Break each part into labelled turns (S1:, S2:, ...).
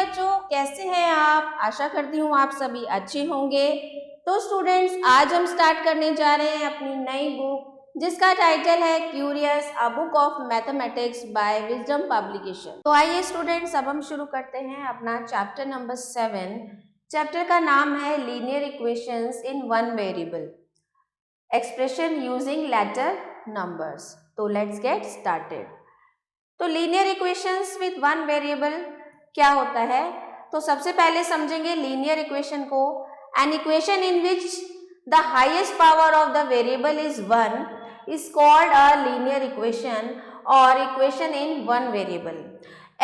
S1: बच्चों, कैसे हैं आप? आशा करती हूँ आप सभी अच्छे होंगे। तो स्टूडेंट्स, आज हम स्टार्ट करने जा रहे हैं अपनी नई बुक जिसका टाइटल है curious a book of mathematics bye wisdom publication. तो आइए स्टूडेंट्स, अब हम शुरू करते हैं अपना चैप्टर नंबर 7। चैप्टर का नाम है linear equations in one variable expression using letter numbers. तो लेट्स गेट स्टार्टेड। तो linear equations with one variable क्या होता है? तो सबसे पहले समझेंगे लीनियर इक्वेशन को। An equation in which the highest power of the variable is 1 is called a linear equation और इक्वेशन इन वन वेरिएबल।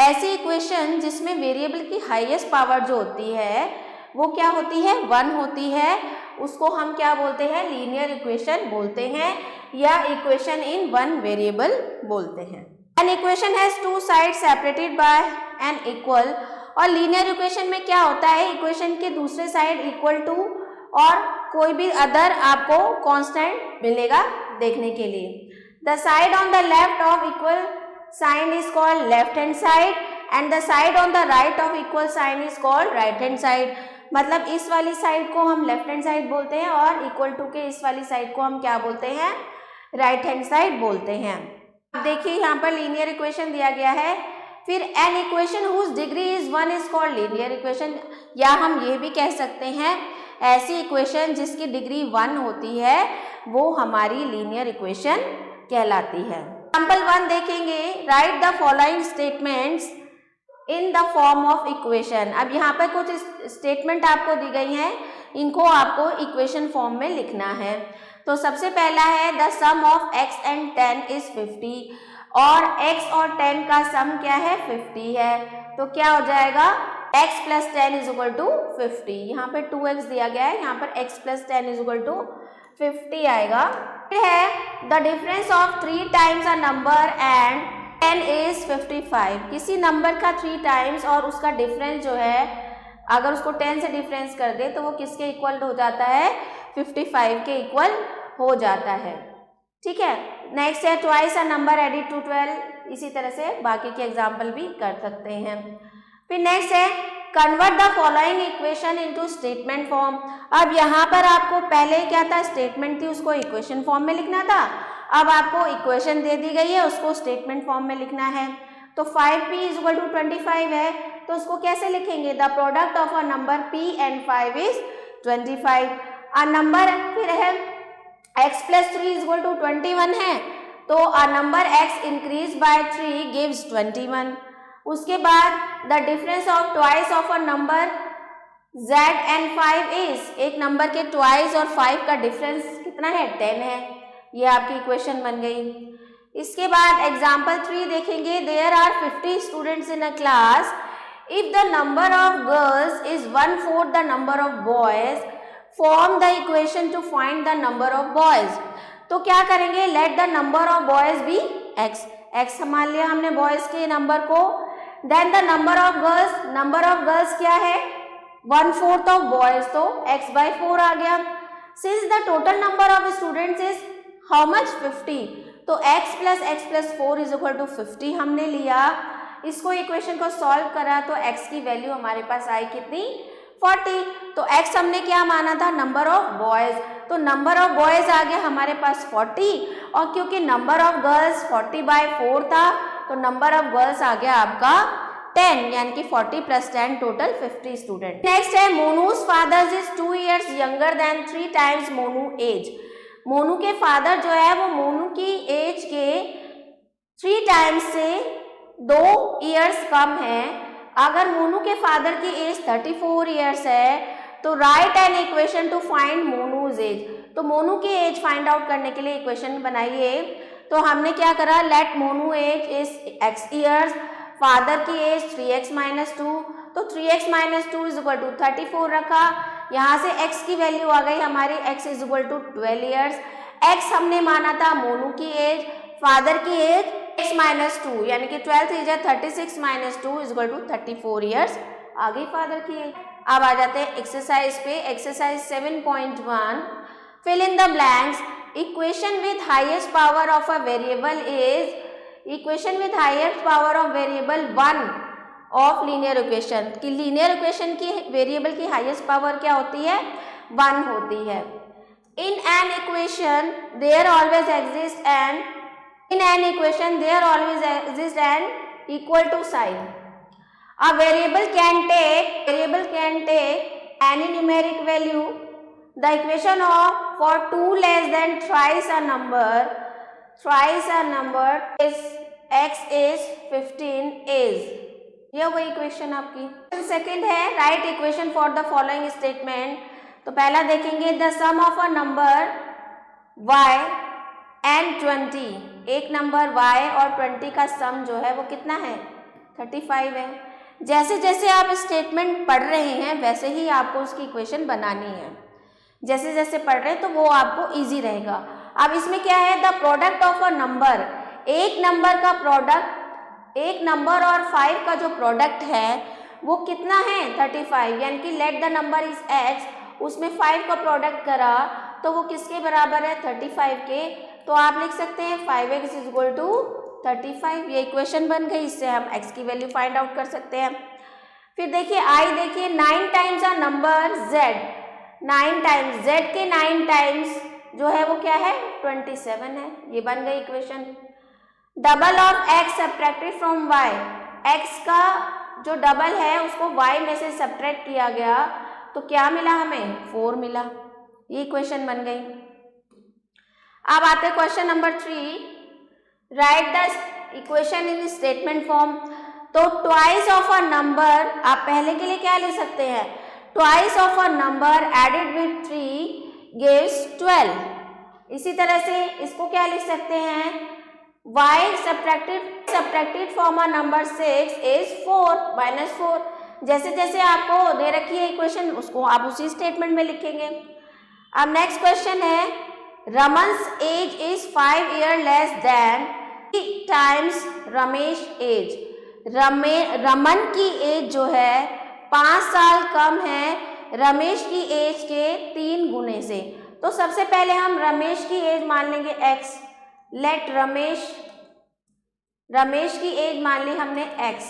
S1: ऐसी इक्वेशन जिसमें वेरिएबल की हाईएस्ट पावर जो होती है वो क्या होती है? 1 होती है, उसको हम क्या बोलते हैं? लीनियर इक्वेशन बोलते हैं या इक्वेशन इन वन वेरिएबल बोलते हैं। An equation has two sides separated by an equal। और लीनियर इक्वेशन में क्या होता है? इक्वेशन के दूसरे साइड इक्वल टू और कोई भी अदर आपको कांस्टेंट मिलेगा देखने के लिए। The side on the left of equal sign is called left hand side and the side on the right of equal sign is called right hand side. मतलब इस वाली साइड को हम लेफ्ट हैंड साइड बोलते हैं और equal to के इस वाली साइड को हम क्या बोलते हैं? राइट हैंड साइड बोलते हैं। देखिए यहाँ पर लीनियर इक्वेशन दिया गया है। फिर an equation whose degree is 1 is called linear equation, या हम ये भी कह सकते हैं ऐसी इक्वेशन जिसकी डिग्री 1 होती है वो हमारी लीनियर इक्वेशन कहलाती है। एग्जाम्पल 1 देखेंगे, right the following statements in the form of equation. अब यहाँ पर कुछ स्टेटमेंट आपको दी गई हैं, इनको आपको इक्वेशन फॉर्म में लिखना है। तो सबसे पहला है the sum of x and 10 is 50 और x और 10 का सम क्या है? 50 है। तो क्या हो जाएगा? x plus 10 is equal to 50। यहाँ पे 2x दिया गया है, यहाँ पर x plus 10 is equal to 50 आएगा। फिर है the difference of 3 times a number and 10 is 55। किसी नंबर का 3 टाइम्स और उसका डिफरेंस जो है अगर उसको 10 से डिफरेंस कर दे तो वो किसके इक्वल हो जाता है? 55 के इक्वल हो जाता है। ठीक है। नेक्स्ट है twice a number added to 12। इसी तरह से बाकी के एग्जाम्पल भी कर सकते हैं। फिर नेक्स्ट है convert the following equation into statement form. अब यहाँ पर आपको पहले क्या था? स्टेटमेंट थी, उसको इक्वेशन फॉर्म में लिखना था। अब आपको इक्वेशन दे दी गई है, उसको स्टेटमेंट फॉर्म में लिखना है। तो 5p इज इक्वल टू 25 है, तो उसको कैसे लिखेंगे? The product of a number p and 5 is 25। A number फिर है x plus 3 is equal to 21 है, तो a number x increase by 3 gives 21। उसके बाद the difference of twice of a number z and 5 is, एक नंबर के twice और 5 का डिफरेंस कितना है? 10 है। ये आपकी इक्वेशन बन गई। इसके बाद एग्जाम्पल 3 देखेंगे, there are 50 students in a class, if the number of girls is 1/4 the number of boys, form the equation to find the number of boys. तो क्या करेंगे? Let the number of boys be x मान लिया हमने boys के number को। Then the number of girls क्या है? 1/4 ऑफ बॉयज, तो x/4 आ गया। Since the total number of students is how much? 50, तो x plus 4 is equal to 50 हमने लिया। इसको इक्वेशन को सॉल्व करा तो x की वैल्यू हमारे पास आई कितनी? 40। तो x हमने क्या माना था? नंबर ऑफ बॉयज, तो नंबर ऑफ बॉयज आ गया हमारे पास 40, और क्योंकि नंबर ऑफ गर्ल्स 40/4 था तो नंबर ऑफ गर्ल्स आ गया आपका 10, यानी कि 40 प्लस 10 टोटल 50 स्टूडेंट। नेक्स्ट है Monu's father is 2 years younger than 3 times Monu age. Monu के फादर जो है वो मोनू की एज के 3 टाइम्स से 2 years कम है। अगर मोनू के फादर की एज 34 years है तो write an equation to find Monu's age. तो मोनू की एज फाइंड आउट करने के लिए इक्वेशन बनाइए। तो हमने क्या करा? Let Monu age is x years, father की एज 3x - 2, तो 3x - 2 इज इक्वल टू 34 रखा। यहाँ से x की वैल्यू आ गई हमारी, x is equal to 12 years। x हमने माना था मोनू की एज, फादर की एज x - 2, यानी कि 12 3 जा 36 - 2 इज इक्वल टू 34 years आ गई फादर की एज। अब आ जाते हैं एक्सरसाइज पे। Exercise 7.1 fill in the blanks. Equation with highest power of a variable is, equation with highest power of variable 1 of linear equation कि लीनियर इक्वेशन की variable की highest power क्या होती है, 1 होती है। In an equation there always exist an equal to sign. A variable can take any numeric value. The equation for 2 less than thrice a number is x is 15 is। ये हो गई equation आपकी। Second है write equation for the following statement. तो पहला देखेंगे the sum of a number y and 20, एक number y और 20 का सम जो है वो कितना है, 35 है। जैसे जैसे आप स्टेटमेंट पढ़ रहे हैं वैसे ही आपको उसकी इक्वेशन बनानी है। जैसे जैसे पढ़ रहे हैं तो वो आपको इजी रहेगा। अब इसमें क्या है, the product of a number, एक नंबर का प्रोडक्ट, एक नंबर और 5 का जो प्रोडक्ट है वो कितना है, 35। यानी कि late the number is x, उसमें 5 का प्रोडक्ट करा तो वो किसके बराबर है, 35 के। तो आप लिख सकते हैं 5x = 35। ये इक्वेशन बन गई, इससे हम x की वैल्यू फाइंड आउट कर सकते हैं। फिर देखिए I, देखिए 9 times a number z, 9 times z के 9 टाइम्स जो है वो क्या है, 27 है। ये बन गई equation. Double of x subtracted from y, x का जो डबल है उसको y में से सब्ट्रैक्ट किया गया तो क्या मिला हमें, 4 मिला। ये इक्वेशन बन गई। अब आते हैं question number 3, write the equation in statement form. तो ट्वाइस ऑफ अ नंबर, आप पहले के लिए क्या ले सकते हैं, twice of a number added with 3 gives 12। इसी तरह से इसको क्या लिख सकते हैं, y subtracted from a number 6 is 4 - 4। जैसे जैसे आपको दे रखी है इक्वेशन उसको आप उसी स्टेटमेंट में लिखेंगे। अब नेक्स्ट क्वेश्चन है, Raman's age is 5 year less than times Ramesh age. Raman की एज जो है 5 साल कम है रमेश की एज के 3 गुने से। तो सबसे पहले हम रमेश की एज मान लेंगे x, लेट रमेश की एज मान ली हमने x।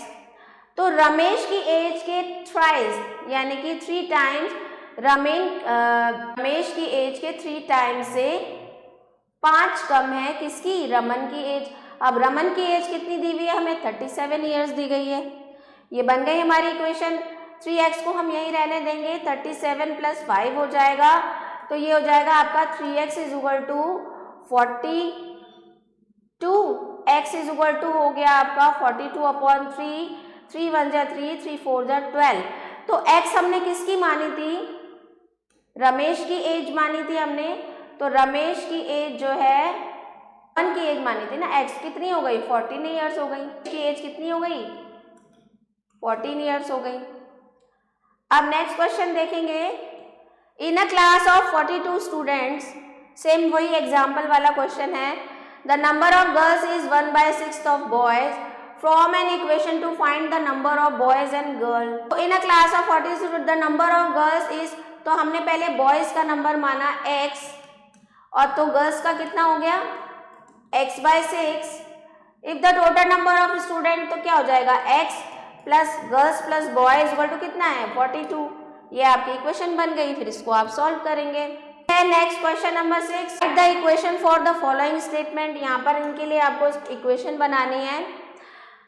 S1: तो रमेश की एज के थ्राइस यानी कि 3 टाइम्स रमेश की एज के 3 टाइम्स से 5 कम है किसकी, रमन की एज। अब रमन की एज कितनी दी हुई है हमें, 37 ईयर्स दी गई है। ये बन गई हमारी इक्वेशन। 3x को हम यहीं रहने देंगे, 37 + 5 हो जाएगा। तो ये हो जाएगा आपका 3x = 42, x = हो गया आपका 42/3, 3 × 1 = 3, 3 × 4 = 12। तो x हमने किसकी मानी थी, रमेश की एज मानी थी हमने। तो रमेश की एज जो है 1 की एज मानी थी ना, x कितनी हो गई, 14 ईयर्स हो गई। की एज कितनी हो गई, 14 ईयर्स हो गई। अब नेक्स्ट क्वेश्चन देखेंगे, in a class of 42 students, same वही एग्जाम्पल वाला क्वेश्चन है। The number of girls is 1/6 of boys, from an equation to find the number of boys and girl. तो in a class of 42 student the number of girls is, तो हमने पहले boys का number माना x और तो girls का कितना हो गया, x/6। If the total number of student, तो क्या हो जाएगा x plus girls plus boys equal to कितना है, 42। ये आपकी इक्वेशन बन गई। फिर इसको आप सॉल्व करेंगे। Next question number 6, the equation for the following statement. यहाँ पर इनके लिए आपको इक्वेशन बनानी है।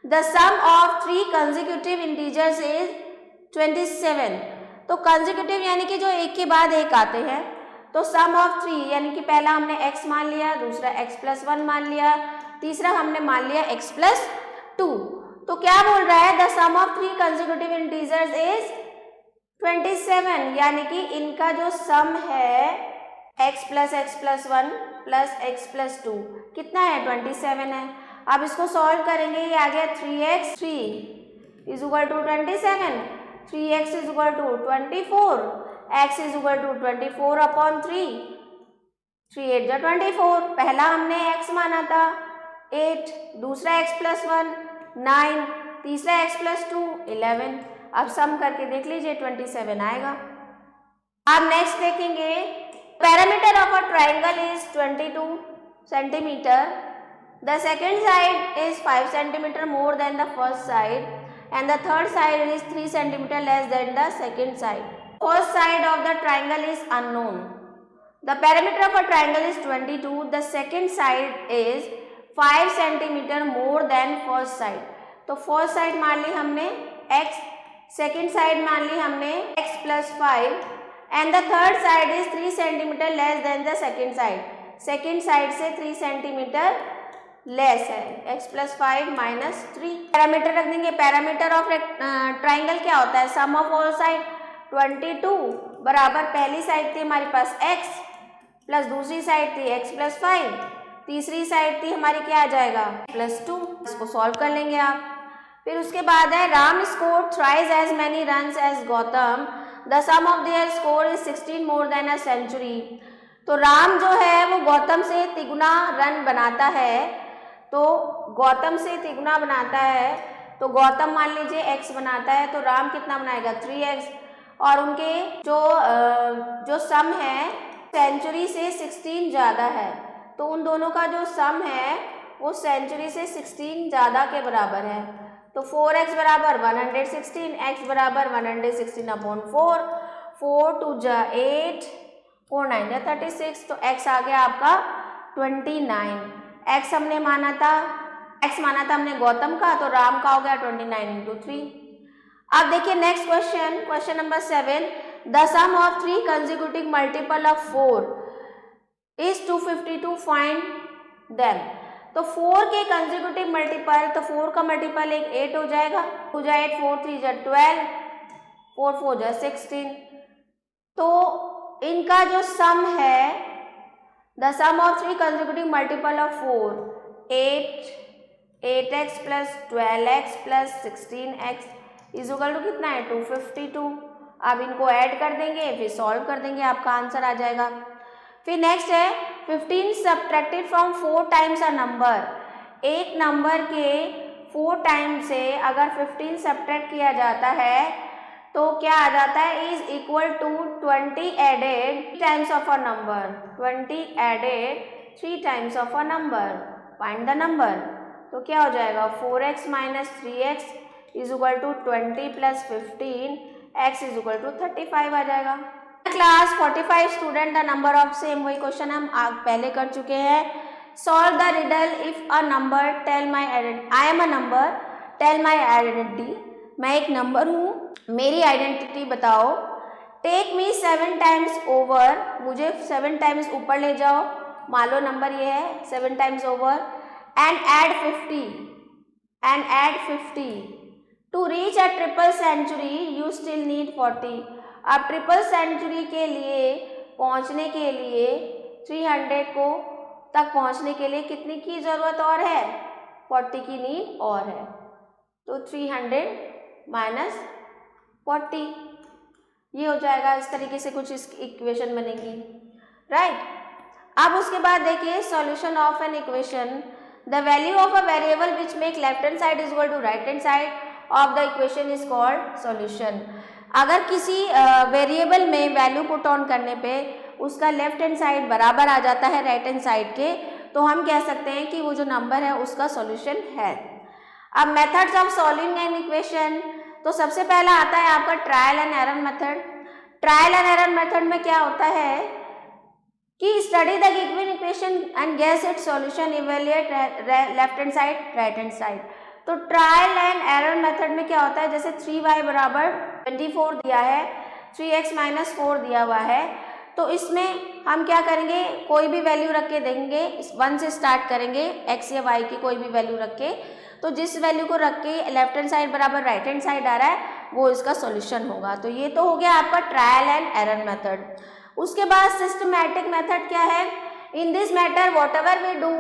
S1: The sum of 3 consecutive integers is 27। तो कंसेक्यूटिव यानी कि जो एक के बाद एक आते हैं। तो सम ऑफ 3 यानी कि पहला हमने x मान लिया, दूसरा x+1 मान लिया, तीसरा हमने मान लिया x+2। तो क्या बोल रहा है, the sum of 3 consecutive integers is 27। यानी कि इनका जो सम है x + x+1 + x+2 कितना है, 27 है। अब इसको सॉल्व करेंगे, ये आ गया 3x, 3 = 27, 3x = 24, x = 24/3, 3 × 8 = 24। पहला हमने x माना था 8, दूसरा x+1 9, तीसरा x+2 11। अब सम करके देख लीजिए 27 आएगा। अब नेक्स्ट देखेंगे, parameter of a triangle is 22 centimetre, the second side is 5 centimetre more than the first side, and the third side is 3 centimeter less than the second side. First side of the triangle is unknown. The perimeter of a triangle is 22. The second side is 5 centimeter more than first side. तो first side मान ली हमने x, second side मान ली हमने x plus 5 and the third side is 3 centimeter less than the second side. Second side से 3 centimetre less है, x plus 5 minus 3. Parameter रख देंगे. Parameter of triangle क्या होता है? सम ऑफ ऑल साइड. 22 बराबर पहली साइड थी हमारे पास x प्लस दूसरी साइड थी x plus 5, तीसरी साइड थी हमारी क्या आ जाएगा प्लस 2. इसको सॉल्व कर लेंगे आप. फिर उसके बाद है Ram score thrice as many runs as Gautam. The sum of their score is 16 more than a century. तो राम जो है वो गौतम से तिगुना रन बनाता है. तो गौतम से तिगुना बनाता है, तो गौतम मान लीजिए x बनाता है, तो राम कितना बनाएगा 3x. और उनके जो सम है सेंचुरी से 16 ज़्यादा है, तो उन दोनों का जो सम है वो सेंचुरी से 16 ज़्यादा के बराबर है. तो 4x बराबर 116, x बराबर 116 अपॉन 4. 4 2 जा 8, 4 9 जा 36. तो x आ गया आपका 29. x हमने माना था, x माना था हमने गौतम का, तो राम का हो गया 29 इंटू 3. अब देखिए next question, question number 7. The sum of 3 consecutive multiple of 4 is 252. Find them. तो 4 के कंसेक्यूटिव मल्टीपल, तो 4 का मल्टीपल एक 8 हो जाएगा. 2 जा 8, 4 3 जा 12, 4 4 जा 16. तो इनका जो सम है, the sum of 3 consecutive multiple of 4, 8x plus 12x plus 16x is equal to कितना है 252. अब इनको ऐड कर देंगे, फिर सॉल्व कर देंगे, आपका आंसर आ जाएगा. फिर नेक्स्ट है 15 subtracted from 4 times a number. एक नंबर के 4 टाइम से अगर 15 सब्ट्रैक्ट किया जाता है तो क्या आ जाता है is equal to 20 added times of a number. 20 added 3 times of a number. Find the number. तो क्या हो जाएगा 4x minus 3x is equal to 20 plus 15, x is equal to 35 आ जाएगा. Class 45 student the number of same, वही क्वेश्चन हम पहले कर चुके हैं. Solve the riddle if a number tell my identity. I am a number tell my identity. मैं एक नंबर हूँ, मेरी आइडेंटिटी बताओ. Take me 7 times over. मुझे 7 टाइम्स ऊपर ले जाओ. मान लो नंबर ये है 7 times over. And add 50. To reach a triple century you still need 40. अब ट्रिपल सेंचुरी के लिए पहुंचने के लिए 300 को तक पहुंचने के लिए कितनी की ज़रूरत और है 40 की नीड और है. तो 300 माइनस 40 ये हो जाएगा. इस तरीके से कुछ इस इक्वेशन बनेगी. राइट. अब उसके बाद देखिए solution of an equation. The value of a variable which make left hand side is equal to right hand side of the equation is called solution. अगर किसी वेरिएबल में वैल्यू पुट ऑन करने पे उसका लेफ्ट हैंड साइड बराबर आ जाता है right hand side के, तो हम कह सकते हैं कि वो जो नंबर है उसका सॉल्यूशन है. अब methods of solving an equation. तो सबसे पहला आता है आपका trial and error method. Trial and error method में क्या होता है कि study the given equation and guess its solution, evaluate left hand side right hand side. तो ट्रायल एंड एरर मेथड में क्या होता है, जैसे 3y बराबर 24 दिया है, 3x माइनस 4 दिया हुआ है, तो इसमें हम क्या करेंगे कोई भी वैल्यू रख के देंगे. 1 से स्टार्ट करेंगे, x या y की कोई भी वैल्यू रख के. तो जिस वैल्यू को रख के लेफ्ट हैंड साइड बराबर राइट हैंड साइड आ रहा है वो इसका सॉल्यूशन होगा. तो ये तो हो गया आपका ट्रायल एंड एरर मेथड. उसके बाद सिस्टमैटिक मेथड क्या है. In this matter whatever we do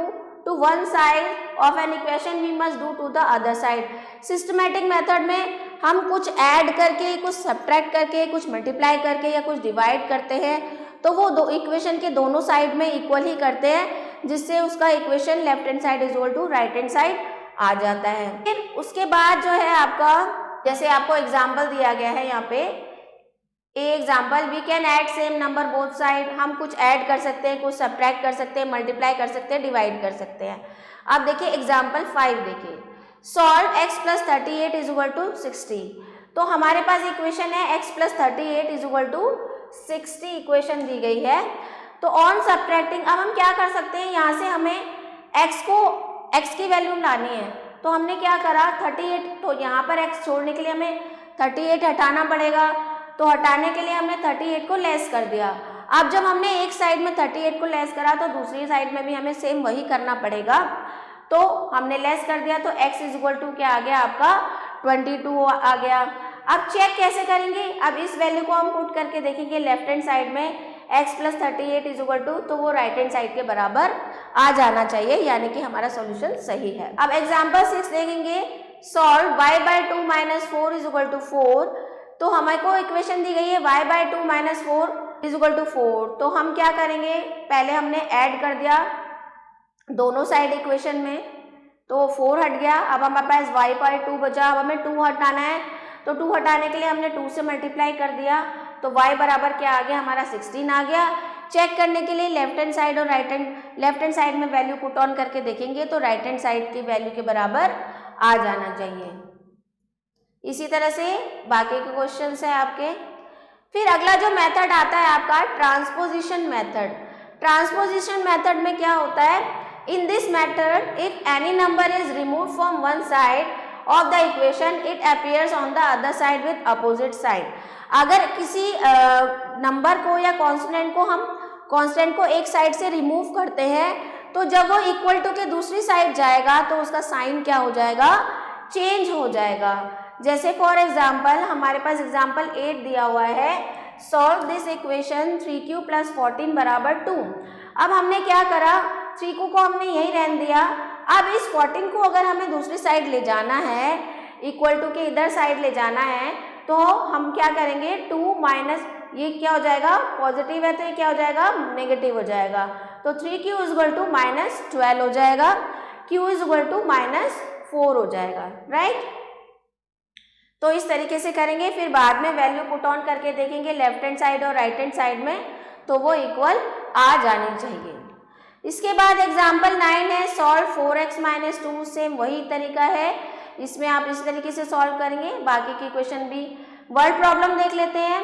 S1: to one side of an equation we must do to the other side. Systematic method में हम कुछ ऐड करके, कुछ सब्ट्रैक्ट करके, कुछ मल्टीप्लाई करके या कुछ डिवाइड करते हैं, तो वो दो इक्वेशन के दोनों साइड में इक्वल ही करते हैं, जिससे उसका equation left hand side is equal to right hand side आ जाता है. फिर उसके बाद जो है आपका, जैसे आपको एग्जाम्पल दिया गया है यहाँ पे, example we can add same number both side. हम कुछ ऐड कर सकते हैं, कुछ सब्ट्रैक्ट कर सकते हैं, मल्टीप्लाई कर सकते हैं, डिवाइड कर सकते हैं. अब देखिए एग्जाम्पल 5 देखिए. Solve x plus 38 is equal to 60। तो हमारे पास इक्वेशन है x plus 38 is equal to 60 equation दी गई है। तो ऑन सब्ट्रैक्टिंग अब हम क्या कर सकते हैं, यहाँ से हमें x की वैल्यू लानी है। तो हमने क्या करा 38, तो यहाँ पर x छोड़ने के लिए हमें 38 हटाना पड़ेगा। तो हटाने के लिए हमने 38 को लेस कर दिया। अब जब हमने एक साइड में 38 को लेस करा तो दूसरी साइड में भी हमें सेम वही करना पड़ेगा। तो हमने लेस कर दिया तो x इज इक्वल टू क्या आ गया आपका 22 आ गया। अब चेक कैसे करेंगे, अब इस वैल्यू को हम पुट करके देखेंगे लेफ्ट हैंड साइड में x plus 38 is equal to, तो वो राइट हैंड साइड के बराबर आ जाना चाहिए, यानी कि हमारा सॉल्यूशन सही है। अब एग्जांपल 6 देखेंगे, solve y by 2 minus 4 is equal to 4। तो हमारे को इक्वेशन दी गई है y by 2 minus 4 is equal to 4। तो हम क्या करेंगे, पहले हमने ऐड कर दिया दोनों साइड इक्वेशन में, तो 4 हट गया। अब हमारे पास y बाई 2 बचा। अब हमें 2 हटाना है, तो 2 हटाने के लिए हमने 2 से मल्टीप्लाई कर दिया, तो y बराबर क्या आ गया हमारा 16 आ गया। चेक करने के लिए लेफ्ट हैंड साइड और लेफ्ट हैंड साइड में वैल्यू पुट ऑन करके देखेंगे तो राइट हैंड साइड की वैल्यू के बराबर आ जाना चाहिए। इसी तरह से बाकी के क्वेश्चंस है आपके। फिर अगला जो मेथड आता है आपका ट्रांसपोजिशन मेथड। ट्रांसपोजिशन मेथड में क्या होता है, in this method if any number is removed from one side of the equation it appears on the other side with opposite side. अगर किसी नंबर को या कांस्टेंट को हम कांस्टेंट को एक साइड से रिमूव करते हैं तो जब वो इक्वल टू के दूसरी साइड जाएगा तो उसका साइन क्या हो जाएगा, चेंज हो जाएगा। जैसे फॉर एग्जाम्पल हमारे पास एग्जाम्पल 8 दिया हुआ है, solve this equation 3q plus 14 बराबर 2। अब हमने क्या करा, 3q को हमने यही रहने दिया। अब इस 14 को अगर हमें दूसरी साइड ले जाना है, इक्वल टू के इधर साइड ले जाना है, तो हम क्या करेंगे 2 माइनस, ये क्या हो जाएगा पॉजिटिव है तो ये क्या हो जाएगा नेगेटिव हो जाएगा। तो 3q is equal to minus 12 हो जाएगा, q is equal to minus 4 हो जाएगा, राइट। तो इस तरीके से करेंगे, फिर बाद में वैल्यू पुट ऑन करके देखेंगे लेफ्ट हैंड साइड और राइट हैंड साइड में, तो वो इक्वल आ जानी चाहिए। इसके बाद एग्जाम्पल 9 है, सॉल्व 4x माइनस 2। सेम वही तरीका है, इसमें आप इस तरीके से सॉल्व करेंगे। बाकी की क्वेश्चन भी वर्ड प्रॉब्लम देख लेते हैं।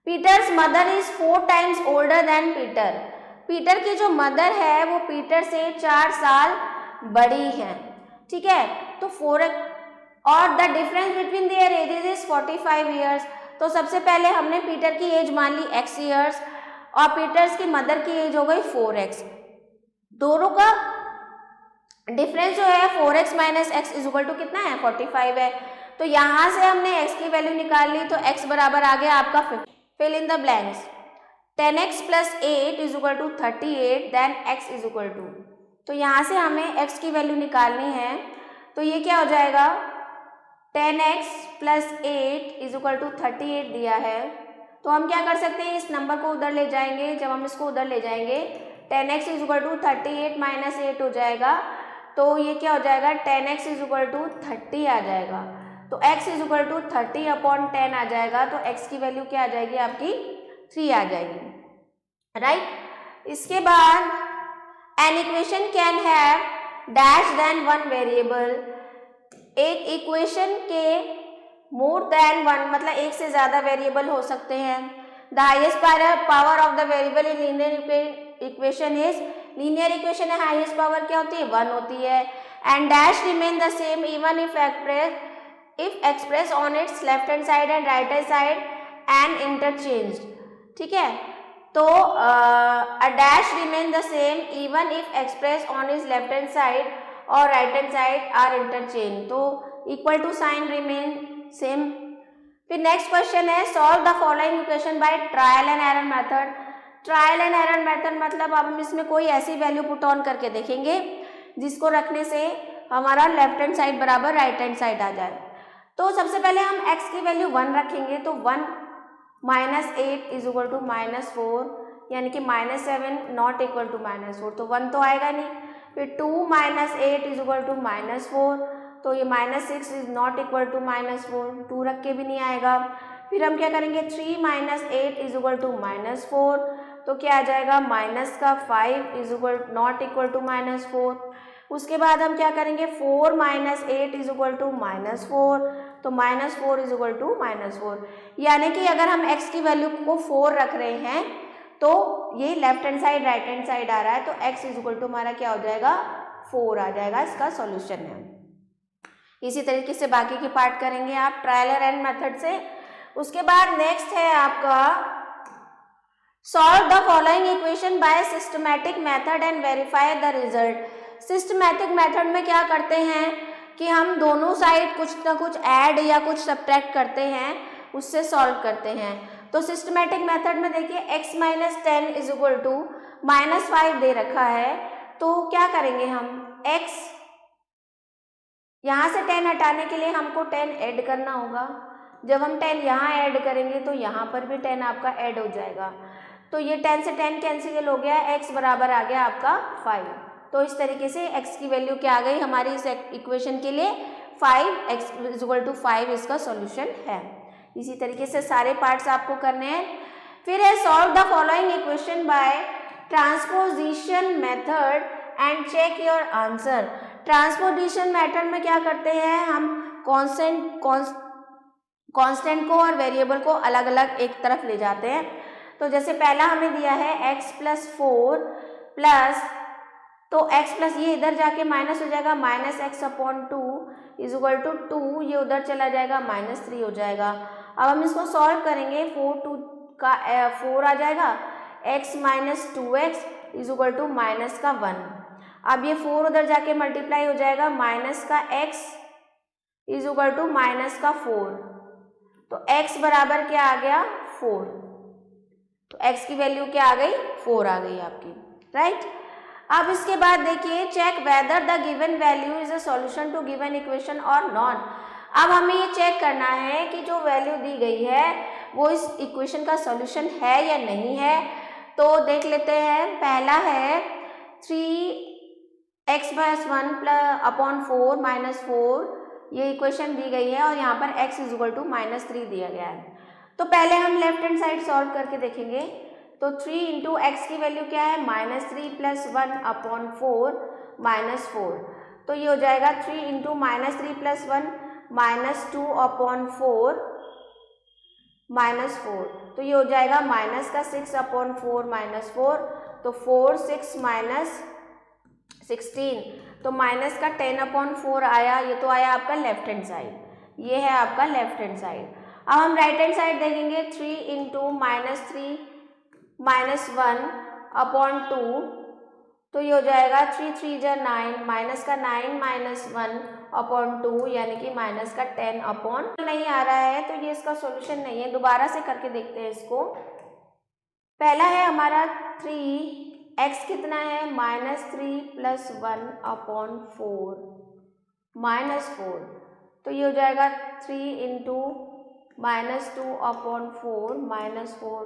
S1: Peter's mother is 4 times older than Peter. Peter की जो मदर है वो पीटर से 4 साल बड़ी है, ठीक है। तो 4x और the difference between their ages is 45 years. तो सबसे पहले हमने पीटर की एज मान ली x ईयर्स और पीटर्स की मदर की एज हो गई 4x। दोनों का डिफरेंस जो है 4x minus x is equal to कितना है 45 है। तो यहाँ से हमने x की वैल्यू निकाल ली, तो x बराबर आ गया आपका fill in the blanks 10x plus 8 is equal to 38 then x is equal to. तो यहाँ से हमें x की वैल्यू निकालनी है, तो ये क्या हो जाएगा 10x plus 8 is equal to 38 दिया है। तो हम क्या कर सकते हैं, इस नंबर को उधर ले जाएंगे। जब हम इसको उधर ले जाएंगे 10x is equal to 38 minus 8 हो जाएगा, तो ये क्या हो जाएगा 10x इज इक्वल टू 30 आ जाएगा। तो x is equal to 30 upon 10 आ जाएगा, तो x की वैल्यू क्या आ जाएगी आपकी 3 आ जाएगी, राइट। इसके बाद an equation can have dash than one variable. एक इक्वेशन के मोर देन वन मतलब एक से ज़्यादा वेरिएबल हो सकते हैं। The highest power of the variable in linear equation is, linear equation है हाईएस्ट पावर क्या होती है 1 होती है। And dash remain the same even if express on its left hand side and right hand side and interchange, ठीक है। तो a dash remain the same even if express on its left hand side और right hand side are interchange, तो equal to sign remain same. फिर next question है, solve the following equation by trial and error method. Trial and error method मतलब अब हम इसमें कोई ऐसी वैल्यू पुट ऑन करके देखेंगे जिसको रखने से हमारा लेफ्ट हैंड साइड बराबर राइट हैंड साइड आ जाए। तो सबसे पहले हम x की वैल्यू 1 रखेंगे, तो 1 minus 8 is equal to minus 4, यानी कि minus 7 not equal to minus 4, तो 1 तो आएगा नहीं। फिर 2 minus 8 is equal to minus 4, तो ये minus 6 is not equal to minus 4, 2 रख के भी नहीं आएगा। फिर हम क्या करेंगे 3 minus 8 is equal to minus 4, तो क्या आ जाएगा माइनस का 5 is equal not equal to minus 4। उसके बाद हम क्या करेंगे, 4 माइनस 8 इज इक्वल टू -4, तो -4 इज इक्वल टू -4, यानी कि अगर हम x की वैल्यू को 4 रख रहे हैं तो ये left hand side right hand side आ रहा है, तो x इज इक्वल टू हमारा क्या हो जाएगा, 4 आ जाएगा, इसका सॉल्यूशन है। इसी तरीके से बाकी की पार्ट करेंगे आप ट्रायल और एरर मेथड से। उसके बाद नेक्स्ट है आपका solve the following equation bye systematic method and verify the result. Systematic method में क्या करते हैं कि हम दोनों साइड कुछ ना कुछ ऐड या कुछ सब्ट्रैक्ट करते हैं, उससे सॉल्व करते हैं। तो सिस्टमैटिक मेथड में देखिए x minus 10 is equal to -5 दे रखा है, तो क्या करेंगे हम, x यहाँ से 10 हटाने के लिए हमको 10 ऐड करना होगा। जब हम 10 यहाँ ऐड करेंगे तो यहाँ पर भी 10 आपका ऐड हो जाएगा, तो ये 10 से 10 कैंसिल हो गया, x बराबर आ गया आपका 5। तो इस तरीके से x की वैल्यू क्या आ गई हमारी इस इक्वेशन के लिए 5, x इज इक्वल टू 5 इसका सॉल्यूशन है। इसी तरीके से सारे पार्ट्स आपको करने हैं। फिर है solve the following equation by transposition method and check your answer. Transposition method में क्या करते हैं, हम कांस्टेंट को और वेरिएबल को अलग अलग एक तरफ ले जाते हैं। तो जैसे पहला हमें दिया है x प्लस 4 प्लस, तो x प्लस ये इधर जाके माइनस हो जाएगा, -x/2 इज इक्वल टू 2, ये उधर चला जाएगा -3 हो जाएगा। अब हम इसको सॉल्व करेंगे, 4 आ जाएगा, x minus 2x is equal to -1। अब ये 4 उधर जाके मल्टीप्लाई हो जाएगा, -x इज इक्वल टू -4, तो x बराबर क्या आ गया, 4। तो x की वैल्यू क्या आ गई, 4 आ गई आपकी, राइट। अब इसके बाद देखिए check whether the given value is a solution to given equation और नॉट। अब हमें ये चेक करना है कि जो वैल्यू दी गई है वो इस इक्वेशन का सॉल्यूशन है या नहीं है। तो देख लेते हैं, पहला है 3x/1/4 -4, ये इक्वेशन दी गई है और यहाँ पर x इज इक्वल टू -3 दिया गया है। तो पहले हम लेफ्ट हैंड साइड सॉल्व करके देखेंगे। तो 3 इंटू एक्स की वैल्यू क्या है, -3 + 1/4 -4, तो ये हो जाएगा 3 इंटू -3 + 1 -2/4 -4, तो ये हो जाएगा -6/4 -4, तो 4 6 -16, तो -10/4 आया, ये तो आया आपका लेफ्ट हैंड साइड, ये है आपका लेफ्ट हैंड साइड। अब हम राइट हैंड साइड देखेंगे, 3 इंटू -3 -1/2, तो ये हो जाएगा 3 3 जा 9, -9 -1/2, यानी कि -10/, नहीं आ रहा है तो ये इसका सॉल्यूशन नहीं है। दोबारा से करके देखते हैं इसको। पहला है हमारा 3, x कितना है, -3 + 1/4 -4, तो ये हो जाएगा 3 इंटू -2/4 -4,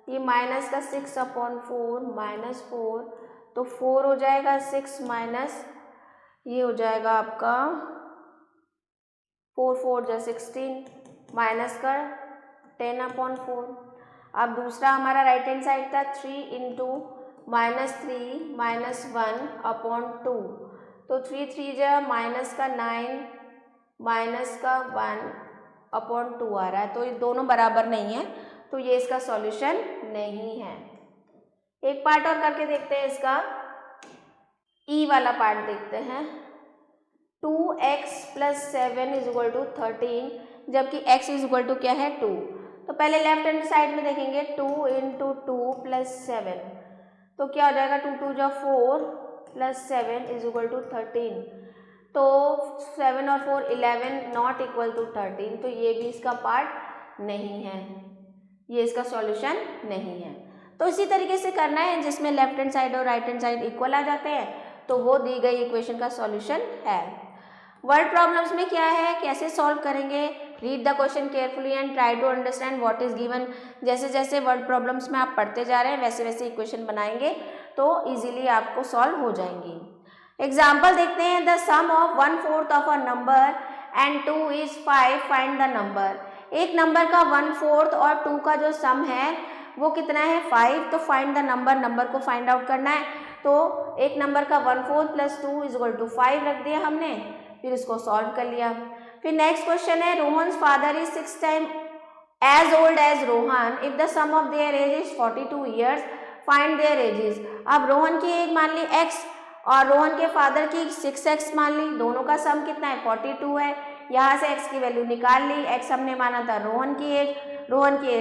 S1: ये -6/4 -4, तो 4 हो जाएगा, 6 माइनस ये हो जाएगा आपका 4 4 जा 16 -10/4। अब दूसरा हमारा राइट हैंड साइड था 3 इंटू -3 -1/2, तो 3 3 जा -9 -1/2 आ रहा है, तो ये दोनों बराबर नहीं है, तो ये इसका सॉल्यूशन नहीं है। एक पार्ट और करके देखते हैं इसका, ई वाला पार्ट देखते हैं। 2x + 7 इज इक्वल टू 13, जबकि x इज इक्वल टू क्या है, 2। तो पहले लेफ्ट हैंड साइड में देखेंगे, 2 इंटू 2 + 7, तो क्या हो जाएगा, 2 2 जा 4 + 7 इज इक्वल टू 13, तो 7 और 4 11 नॉट इक्वल टू 13, तो ये भी इसका पार्ट नहीं है, ये इसका सॉल्यूशन नहीं है। तो इसी तरीके से करना है, जिसमें लेफ्ट हैंड साइड और राइट हैंड साइड इक्वल आ जाते हैं तो वो दी गई इक्वेशन का सॉल्यूशन है। वर्ड प्रॉब्लम्स में क्या है, कैसे सॉल्व करेंगे, read the question carefully and try to understand what is given. जैसे जैसे वर्ड प्रॉब्लम्स में आप पढ़ते जा रहे हैं वैसे वैसे इक्वेशन बनाएंगे तो इजीली आपको सॉल्व हो जाएंगी। एग्जाम्पल देखते हैं, the sum of 1/4 of a number and 2 is 5, find the number. एक नंबर का 1/4 और 2 का जो सम है वो कितना है, 5, तो फाइंड द नंबर, नंबर को फाइंड आउट करना है। तो एक नंबर का 1/4 + 2 = 5 रख दिया हमने, फिर इसको सॉल्व कर लिया। फिर नेक्स्ट क्वेश्चन है, Rohan's father is 6 time as old as Rohan if the sum of their age is 42 years, find their ages. अब रोहन की एज मान ली x और रोहन के फादर की 6x मान ली, दोनों का सम कितना है 42 है। यहाँ से x की वैल्यू निकाल ली, x हमने माना था रोहन की एज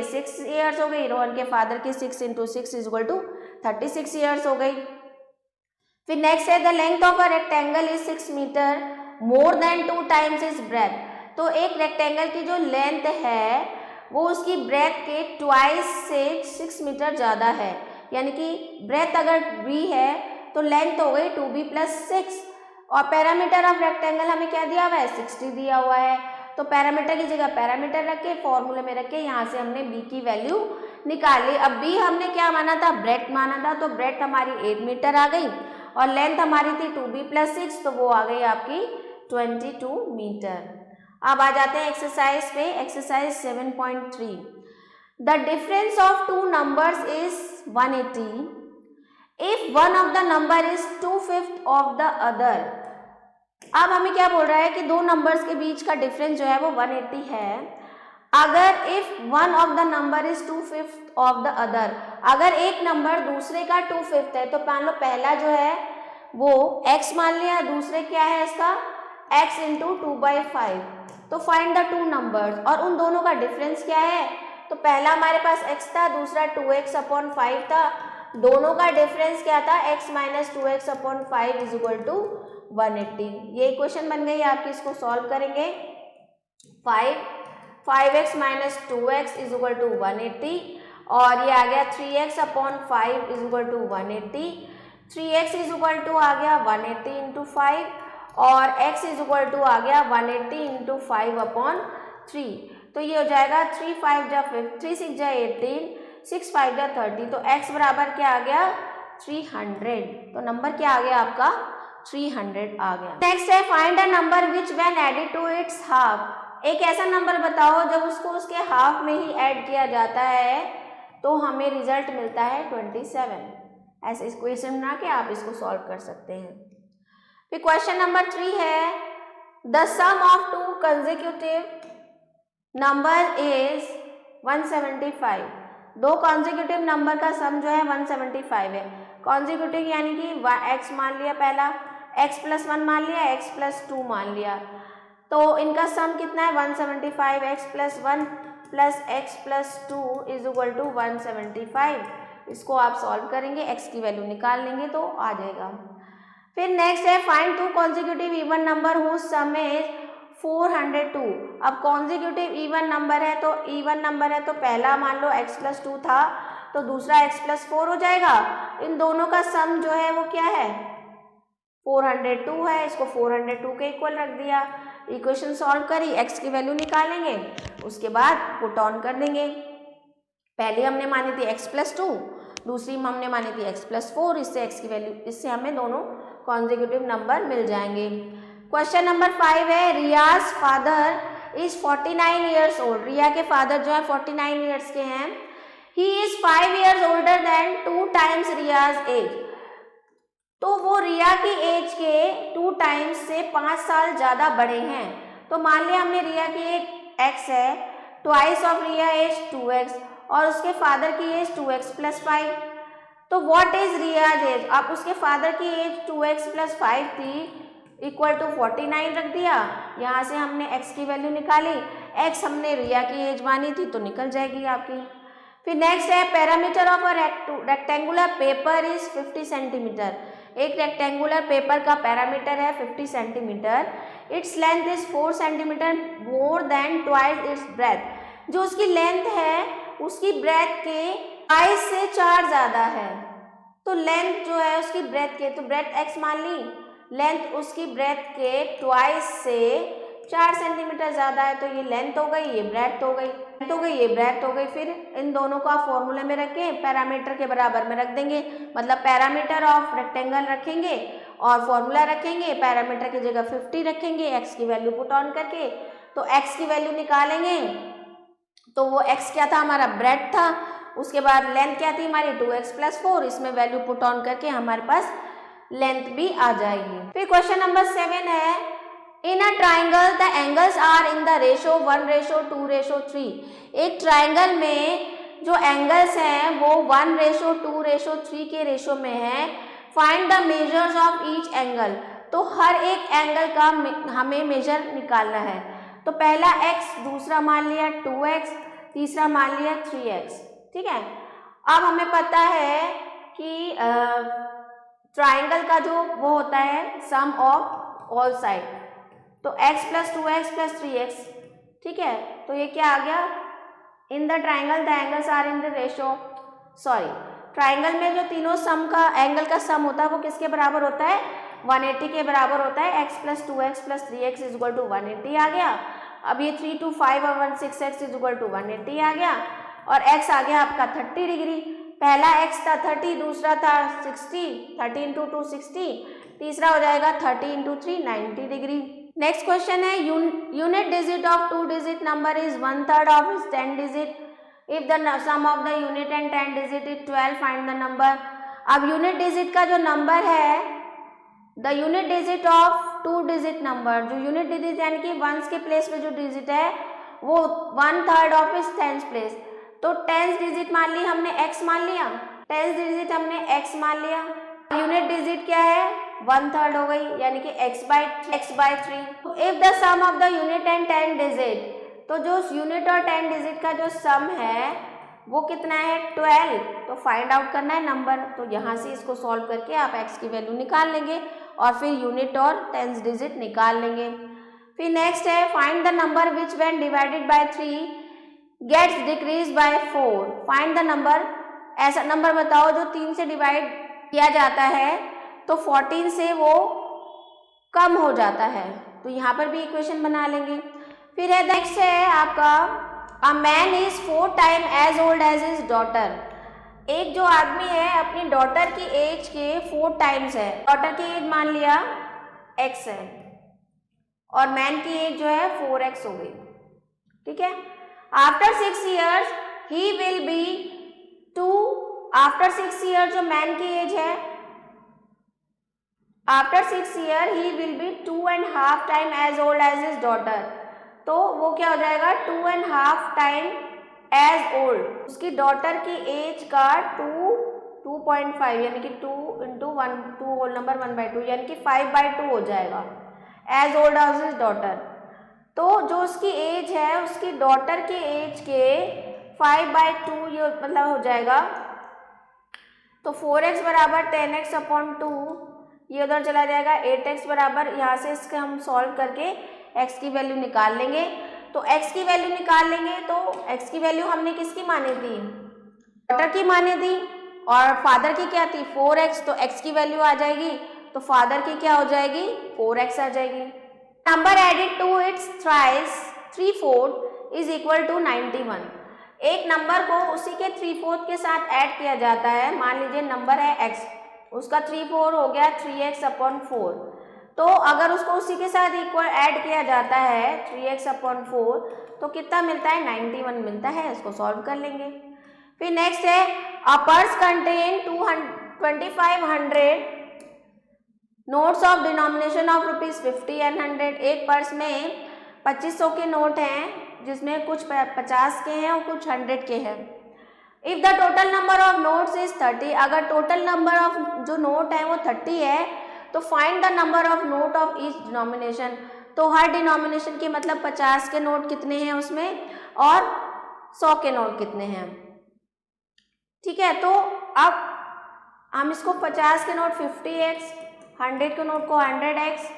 S1: 6 ईयर्स हो गई, रोहन के फादर की 6 × 6 = 36 ईयर्स हो गई। फिर नेक्स्ट है, the length of a rectangle is 6 metre more than 2 times is breadth. तो एक रेक्टेंगल की जो लेंथ है वो उसकी ब्रेथ के ट्वाइस से 6 मीटर ज़्यादा है, यानी कि ब्रेथ अगर b है तो लेंथ हो गई 2b + 6 और पैरामीटर ऑफ रेक्टेंगल हमें क्या दिया हुआ है 60 दिया हुआ है। तो पैरामीटर की जगह पैरामीटर रख के फॉर्मूले में रख के यहाँ से हमने b की वैल्यू निकाल ली। अब b हमने क्या माना था, ब्रेथ माना था, तो ब्रेथ हमारी 8 मीटर आ गई और लेंथ हमारी थी 2b + 6, तो वो आ गई आपकी 22 मीटर। अब आ जाते हैं एक्सरसाइज पे, exercise 7.3। The difference of two numbers is 180 if one of the number is 2/5 of the other. अब हमें क्या बोल रहा है कि दो नंबर्स के बीच का डिफरेंस जो है वो 180 है, अगर if one of the number is 2/5 of the other, अगर एक नंबर दूसरे का 2/5 है, तो मान लो पहला जो है वो x मान लिया, दूसरे क्या है इसका x × 2/5, तो फाइंड द टू नंबर्स और उन दोनों का डिफरेंस क्या है। तो पहला हमारे पास x था, दूसरा 2x/5 था, दोनों का डिफरेंस क्या था x - 2x/5 = 180। ये इक्वेशन बन गई आपकी, इसको सॉल्व करेंगे। 5x - 2x = 180 और ये आ गया 3x/5 = 180, 3x आ गया 180 × 5 और x आ गया 180 × 5/3, तो ये हो जाएगा 3 5 जा 3 6 जा 18, 6 5 जा 30, तो x बराबर क्या आ गया 300। तो नंबर क्या आ गया आपका 300 आ गया। नेक्स्ट है, find a number which when added to its half. एक ऐसा नंबर बताओ जब उसको उसके हाफ में ही ऐड किया जाता है तो हमें रिजल्ट मिलता है 27। ऐसे इस क्वेश्चन बना के आप इसको सॉल्व कर सकते हैं। फिर क्वेश्चन नंबर 3 है, the sum of two consecutive number is 175। दो कॉन्जिक्यूटिव नंबर का सम जो है 175 है। कॉन्जिक्यूटिव यानी कि x मान लिया, पहला x + 1 मान लिया, x + 2 मान लिया, तो इनका सम कितना है 175, x + 1 + x + 2 = 175। इसको आप सॉल्व करेंगे, x की वैल्यू निकाल लेंगे तो आ जाएगा। फिर नेक्स्ट है, find two consecutive even number whose sum is 402। अब कॉन्जिक्यूटिव इवन नंबर है, तो इवन नंबर है तो पहला मान लो x + 2 था तो दूसरा x + 4 हो जाएगा। इन दोनों का सम जो है वो क्या है 402 है, इसको 402 के इक्वल रख दिया, इक्वेशन सॉल्व करी, x की वैल्यू निकालेंगे, उसके बाद पुट ऑन कर देंगे। पहले हमने मानी थी x + 2, दूसरी हमने मानी थी x + 4, इससे x की वैल्यू, इससे हमें दोनों कॉन्जिक्यूटिव नंबर मिल जाएंगे। क्वेश्चन नंबर 5 है, Riya's father is 49 years old. Riya के फादर जो है 49 ईयर्स के हैं। He is 5 years older than 2 times Riya's age. तो वो रिया की एज के 2 टाइम्स से 5 साल ज़्यादा बड़े हैं। तो मान लिया हमने रिया की एज x है, twice of Riya age 2x और उसके फादर की एज 2x + 5। तो व्हाट इज रियाज एज। अब उसके फादर की एज 2x + 5 थी = 49 रख दिया, यहाँ से हमने x की वैल्यू निकाली, x हमने रिया की एज मानी थी तो निकल जाएगी आपकी। फिर नेक्स्ट है, parameter of a rectangular paper is 50 centimetre. एक रेक्टेंगुलर पेपर का पैरामीटर है 50 centimetre, its length is 4 centimetre more than twice its breath. जो उसकी लेंथ है उसकी ब्रेथ के 22 से 4 ज़्यादा है, तो लेंथ जो है उसकी ब्रेथ के, तो ब्रेथ x मान ली, लेंथ उसकी ब्रेथ के ट्वाइस से 4 सेंटीमीटर ज़्यादा है, तो ये लेंथ हो गई, ये ब्रेथ हो गई, लेंथ हो गई, ये ब्रेथ हो गई। फिर इन दोनों को आप फॉर्मूले में रख के पैरामीटर के बराबर में रख देंगे, मतलब पैरामीटर ऑफ रेक्टेंगल रखेंगे और फॉर्मूला रखेंगे, पैरामीटर की जगह 50 रखेंगे, x की वैल्यू पुट ऑन करके, तो x की वैल्यू निकालेंगे, तो वो x क्या था हमारा ब्रेथ था, उसके बाद लेंथ क्या थी हमारी 2x + 4, इसमें वैल्यू पुट ऑन करके हमारे पास लेंथ भी आ जाएगी। फिर क्वेश्चन नंबर 7 है, in a triangle the angles are in the ratio 1:2:3। एक ट्राइंगल में जो एंगल्स हैं वो 1:2:3 के रेशो में है। Find the measures of each angle. तो हर एक एंगल का हमें मेजर निकालना है। तो पहला x, दूसरा मान लिया 2x, तीसरा मान लिया 3x। ठीक है, अब हमें पता है कि ट्राइंगल का जो वो होता है सम ऑफ ऑल साइड, तो x + 2x + 3x। ठीक है, तो ये क्या आ गया, in the triangle the angles are in the ratio, triangle में जो तीनों सम का एंगल का सम होता है वो किसके बराबर होता है, 180 के बराबर होता है। x + 2x + 3x = 180 आ गया। अब ये 3 2 5 और 1 6x = 180 आ गया, और x आ गया आपका 30 डिग्री। पहला x था 30, दूसरा था 60, 30 × 2 60, तीसरा हो जाएगा 30 × 3 90 डिग्री। नेक्स्ट क्वेश्चन है, unit digit of 2 digit number is 1/3 of is 10 digit. If the sum of the unit and 10 digit is 12, find the number. अब यूनिट डिजिट का जो नंबर है, the unit digit of 2 digit number, जो unit digit यानी कि once के place में जो डिजिट है वो 1/3 ऑफ इज 10th प्लेस। तो 10th डिजिट मान ली हमने x मान लिया, 10th डिजिट हमने x मान लिया, यूनिट डिजिट क्या है 1/3 हो गई, यानी कि x/3। If the sum of the unit and 10 digit, तो जो यूनिट और 10 डिजिट का जो सम है वो कितना है 12, तो फाइंड आउट करना है नंबर। तो यहाँ से इसको सॉल्व करके आप x की वैल्यू निकाल लेंगे और फिर यूनिट और 10th डिजिट निकाल लेंगे। फिर नेक्स्ट है, find the number which when divided by 3 gets decrease by 4। Find the number, ऐसा नंबर बताओ जो 3 से डिवाइड किया जाता है तो 14 से वो कम हो जाता है। तो यहाँ पर भी इक्वेशन बना लेंगे। फिर है नेक्स्ट है आपका, a man is 4 time as old as his daughter. एक जो आदमी है अपनी डॉटर की एज के 4 टाइम्स है। डॉटर की एज मान लिया x है और मैन की एज जो है 4x हो गई। ठीक है, after 6 years he will be 2। After 6 years जो मैन की एज है, after 6 years he will be 2.5 time as old as his daughter. तो वो क्या हो जाएगा 2.5 टाइम एज ओल्ड, उसकी डॉटर की एज का 2.5 यानी कि 2 × 1 2 होल नंबर 1/2 यानी कि 5/2 हो जाएगा as old as his daughter. तो जो उसकी एज है उसकी डॉटर की एज के 5/2 ये मतलब हो जाएगा। तो 4x बराबर 10x/2, ये उधर चला जाएगा 8x बराबर, यहाँ से इसके हम सॉल्व करके x की वैल्यू निकाल लेंगे। तो x की वैल्यू निकाल लेंगे, तो x की वैल्यू हमने किसकी मानी थी, डॉटर की मानी थी, और फादर की क्या थी 4x, तो x की वैल्यू आ जाएगी, तो फादर की क्या हो जाएगी 4x आ जाएगी। Number added to its thrice 3/4 is equal to 91। एक नंबर को उसी के 3/4 के साथ ऐड किया जाता है। मान लीजिए नंबर है x, उसका 3/4 हो गया 3x/4। तो अगर उसको उसी के साथ इक्वल ऐड किया जाता है 3x/4 तो कितना मिलता है 91 मिलता है। इसको सॉल्व कर लेंगे। फिर नेक्स्ट है, a purse contain 2500 notes of denomination of ₹50 and 100। एक पर्स में 2500 के नोट हैं जिसमें कुछ 50 के हैं और कुछ 100 के हैं। If the total number of notes is 30, अगर टोटल नंबर ऑफ जो नोट है वो 30 है तो find the number of note of each denomination. तो हर डिनोमिनेशन के मतलब 50 के नोट कितने हैं उसमें और 100 के नोट कितने हैं। ठीक है, तो अब हम इसको 50 के नोट 50x, 100 के नोट को 100x,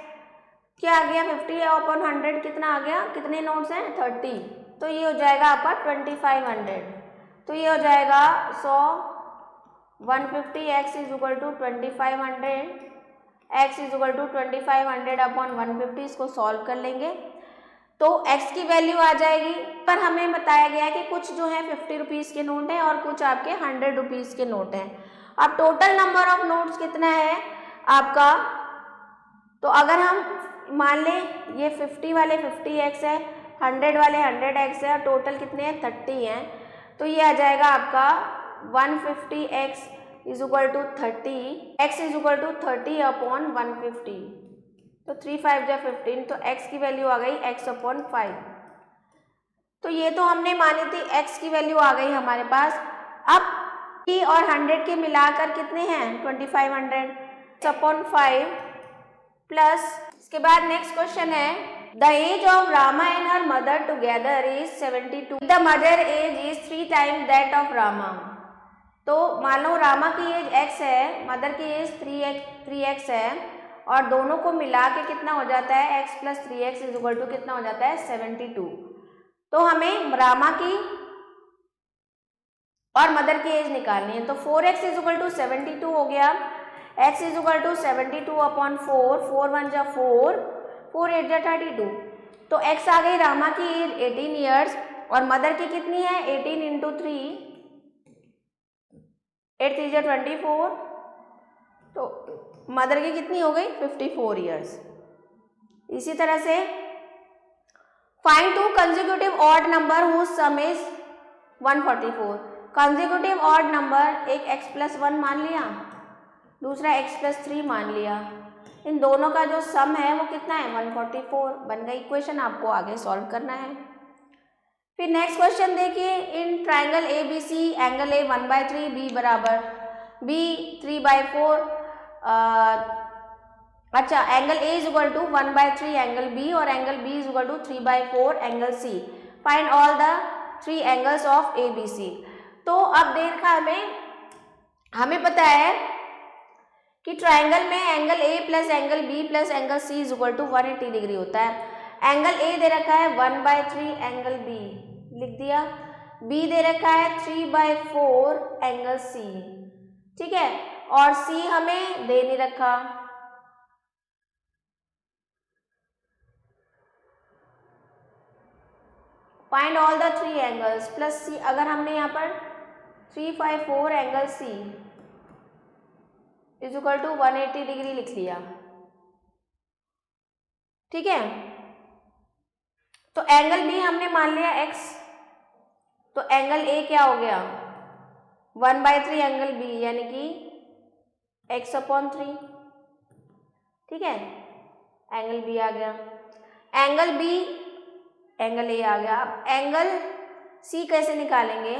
S1: क्या आ गया 50/100 कितना आ गया, कितने नोट्स हैं 30, तो ये हो जाएगा आपका 2500। तो ये हो जाएगा 100 150x is equal to 2500, x is equal to 2500/150। इसको सॉल्व कर लेंगे तो x की वैल्यू आ जाएगी। पर हमें बताया गया है कि कुछ जो है 50 रुपीज़ के नोट हैं और कुछ आपके 100 रुपीज़ के नोट हैं। अब टोटल नंबर ऑफ नोट्स कितना है आपका, तो अगर हम मान लें ये 50 वाले 50x है, 100 वाले 100x है और टोटल कितने हैं 30 हैं, तो ये आ जाएगा आपका 150x is equal to 30, x is equal to 30 upon 150, तो 3 5 जा 15, तो x की वैल्यू आ गई x अपॉन 5। तो ये तो हमने मानी थी, x की वैल्यू आ गई हमारे पास। अब t और 100 के मिलाकर कितने हैं 2500 x अपॉन 5 प्लस, इसके बाद नेक्स्ट क्वेश्चन है the age of Rama and her mother together is 72, the mother age is 3 times that of Rama. तो मान लो रामा की एज x है, मदर की एज 3x है, और दोनों को मिला के कितना हो जाता है x plus 3x is equal to कितना हो जाता है 72। तो हमें रामा की और मदर की एज निकालनी है, तो 4x इज इक्वल टू 72 हो गया, x is equal to 72 upon 4, 4 1 जा 4, 4 8 जा 32। तो x आ गई रामा की एज 18 ईयर्स और मदर की कितनी है 18 इंटू 3, 8 3 जा 24, तो मदर की कितनी हो गई 54 ईयर्स। इसी तरह से find 2 consecutive odd number whose sum is 144। Consecutive odd number, एक x प्लस 1 मान लिया, दूसरा x प्लस 3 मान लिया, इन दोनों का जो सम है वो कितना है 144। बन गई इक्वेशन, आपको आगे सॉल्व करना है। फिर नेक्स्ट क्वेश्चन देखिए, in triangle A B C angle A 1/3 B बराबर बी 3/4, अच्छा angle A is equal to 1/3 angle B और angle B is equal to 3/4 angle C, find all the 3 angles of A B C. तो अब देखा हमें पता है कि ट्राइंगल में angle A plus angle B plus angle C is equal to 180 degree होता है। एंगल ए दे रखा है 1/3 एंगल बी, लिख दिया, बी दे रखा है 3/4 एंगल सी, ठीक है, और सी हमें दे नहीं रखा। Find all the 3 angles plus C, अगर हमने यहाँ पर 3/4 angle C is equal to 180 degree लिख लिया, ठीक है, तो एंगल बी हमने मान लिया x, तो एंगल ए क्या हो गया 1/3 एंगल बी यानी कि x अपॉन 3, ठीक है, एंगल बी आ गया, एंगल बी एंगल ए आ गया। अब एंगल सी कैसे निकालेंगे,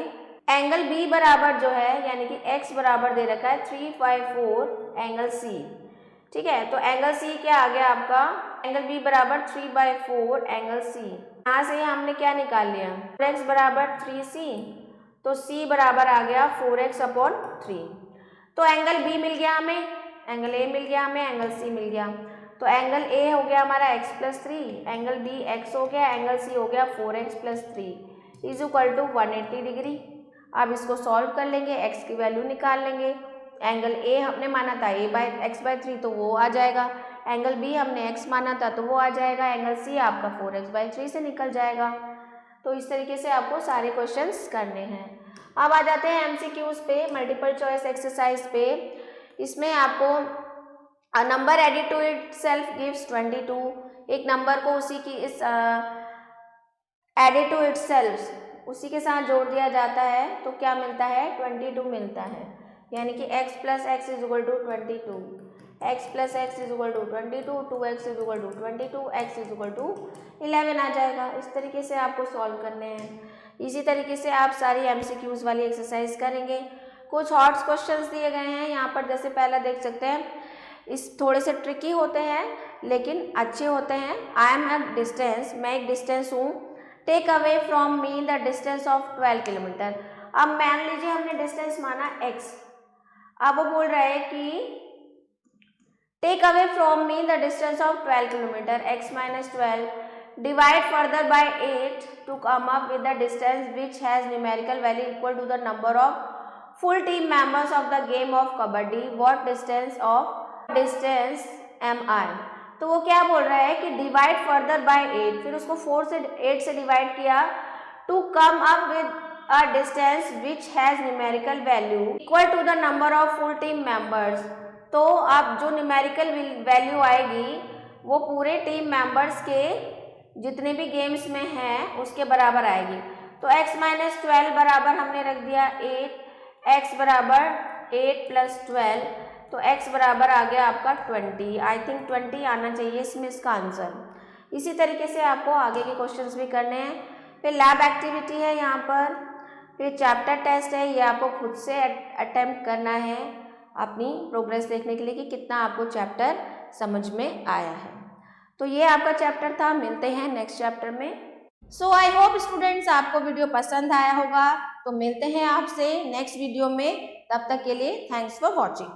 S1: एंगल बी बराबर जो है यानी कि x बराबर दे रखा है 3/4 एंगल सी, ठीक है, तो एंगल सी क्या आ गया आपका, एंगल बी बराबर 3/4 एंगल सी। यहाँ से हमने क्या निकाल लिया 4x बराबर 3c, तो c बराबर आ गया 4x अपॉन 3। तो एंगल बी मिल गया हमें, एंगल ए मिल गया हमें, एंगल सी मिल गया, तो एंगल ए हो गया हमारा x plus 3, angle B x हो गया, एंगल सी हो गया 4x plus 3 is equal to 180 degree. अब इसको सॉल्व कर लेंगे, x की वैल्यू निकाल लेंगे, एंगल ए हमने माना था a/x/3 तो वो आ जाएगा, एंगल बी हमने x माना था तो वो आ जाएगा, एंगल सी आपका 4x/3 से निकल जाएगा। तो इस तरीके से आपको सारे क्वेश्चंस करने हैं। अब आ जाते हैं MCQs पे, मल्टीपल चॉइस एक्सरसाइज पे। इसमें आपको number added to itself gives 22, एक नंबर को उसी की इस एडिड टू इट सेल्फ उसी के साथ जोड़ दिया जाता है तो क्या मिलता है 22 मिलता है, यानी कि x plus x is equal to 22, x plus x is equal to 22, 2x is equal to 22, x is equal to 11 आ जाएगा। इस तरीके से आपको सॉल्व करने हैं। इसी तरीके से आप सारी MCQs वाली एक्सरसाइज करेंगे। कुछ हॉट्स क्वेश्चंस दिए गए हैं यहाँ पर, जैसे पहला देख सकते हैं, इस थोड़े से ट्रिकी होते हैं लेकिन अच्छे होते हैं। आई एम अ डिस्टेंस, मैं एक डिस्टेंस हूँ, take away from me the distance of 12 kilometre. अब मान लीजिए हमने डिस्टेंस माना x, अब वो बोल रहा है कि take away from me the distance of 12 kilometre, x minus 12, divide further by 8 to come up with the distance which has numerical value equal to the number of full team members of the game of kabaddi, what distance am I. तो वो क्या बोल रहा है कि divide further by 8, फिर उसको 8 से डिवाइड किया, to come up with a distance which has numerical value equal to the number of full team members. तो अब जो न्यूमेरिकल वैल्यू आएगी वो पूरे टीम मेंबर्स के जितने भी गेम्स में हैं उसके बराबर आएगी। तो x माइनस 12 बराबर हमने रख दिया 8, x बराबर 8 प्लस 12, तो x बराबर आ गया आपका 20। आई थिंक 20 आना चाहिए इसमें इसका आंसर। इसी तरीके से आपको आगे के क्वेश्चंस भी करने हैं। फिर लैब एक्टिविटी है यहाँ पर, फिर चैप्टर टेस्ट है, ये आपको खुद से अटेम्प्ट करना है अपनी प्रोग्रेस देखने के लिए कि कितना आपको चैप्टर समझ में आया है। तो ये आपका चैप्टर था, मिलते हैं नेक्स्ट चैप्टर में। सो आई होप स्टूडेंट्स आपको वीडियो पसंद आया होगा, तो मिलते हैं आपसे नेक्स्ट वीडियो में। तब तक के लिए थैंक्स फॉर वॉचिंग।